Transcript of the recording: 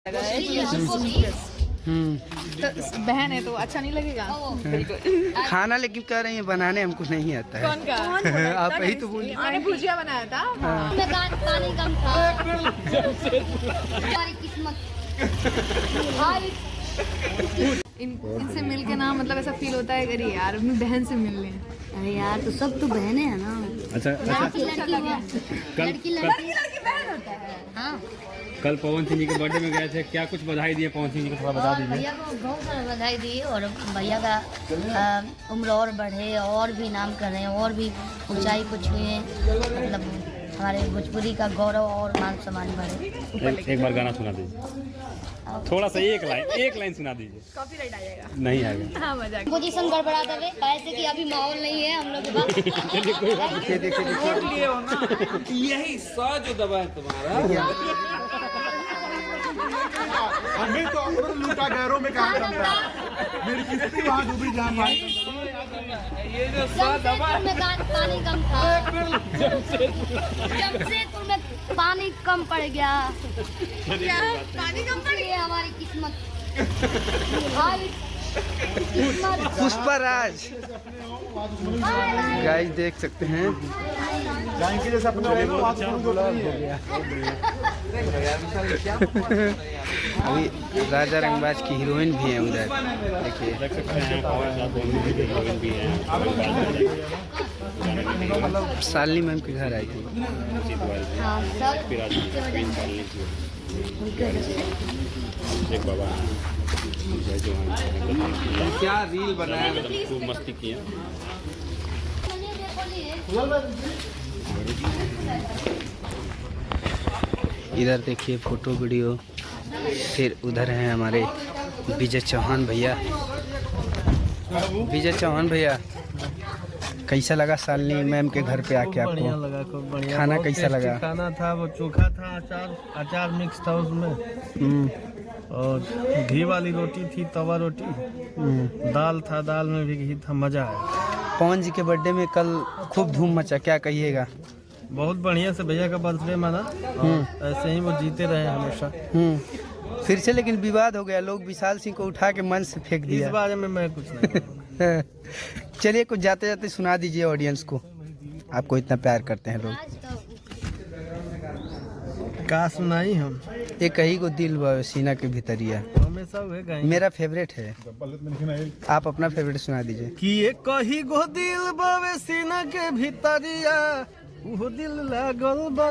तो बहन है तो अच्छा नहीं लगेगा। खाना लेकिन कह रही है बनाने हमको नहीं आता है। कौन का? आप ही तो बोलिए। मैंने भुजिया बनाया था। पानी कम था। इनसे मिल के ना मतलब ऐसा फील होता है अरे यार अपनी बहन से मिल रहे हैं। अरे यार तो सब तो बहने हैं ना। अच्छा लड़की बहन होता है। हाँ कल पवन सिंह जी के बर्थडे में गए थे, क्या कुछ बधाई दिए पवन सिंह जी को, थोड़ा बता दीजिए। भैया को बहुत सारा बधाई दी और भैया का उम्र और बढ़े और भी नाम कर रहे हैं और भी ऊंचाई को छुए, मतलब हमारे भोजपुरी का गौरव और मान सम्मान बढ़े। एक बार गाना सुना दीजिए, थोड़ा सा एक लाइन सुना दीजिए। कॉपीराइट आ जाएगा। नहीं आएगा। हाँ मजाक। पोजीशन गड़बड़ा देवे ऐसे कि अभी माहौल नहीं है हम लोग के पास। यही सौ जो दबा है तुम्हारा। हमें तो लूटा गैरों में काम करता है। मेरी किस्ती वहाँ डूबी जहाँ भाई। ये जो सौ दबा है। में पानी कम था। जमशेदपुर में पानी कम पड़ गया। क्या पानी कम पड़ ये हमारी किस्मत। पुष्पराज गाइस देख सकते हैं। के जैसे अपने अभी राजा रंगबाज की हीरोइन भी है उधर, देखिए। देख सकते हैं पवन भी है। शालिनी मैम के घर आई थी। हाँ सब एक बाबा क्या रील बनाया। खूब मस्ती किए। इधर देखिए फोटो वीडियो। फिर उधर हैं हमारे विजय चौहान भैया। विजय चौहान भैया कैसा लगा शालिनी मैम के घर पे आके आपको? बढ़िया लगा, खूब बढ़िया। खाना बहुत कैसा लगा? खाना था, वो चोखा था, अचार मिक्स था उसमें, और घी वाली रोटी थी, तवा रोटी, दाल था, दाल में भी घी था, मजा आया। पवन जी के बर्थडे में कल खूब धूम मचा, क्या कहिएगा? बहुत बढ़िया से भैया का बर्थडे माना और ऐसे ही वो जीते रहे हमेशा। फिर से लेकिन विवाद हो गया, लोग विशाल सिंह को उठा के मंच से फेंक इस दिया। बारे में मैं कुछ नहीं बोलूंगा। चलिए कुछ जाते जाते सुना दीजिए ऑडियंस को, आपको इतना प्यार करते हैं लोग। का सुनाई हम एक कहीं को दिल व सीना के भीतरिया हमेशा हुए गए। मेरा फेवरेट है, आप अपना फेवरेट सुना दीजिए। कि एक कही गो दिल बावे सीना के भीतरिया, वो दिल लागल बा।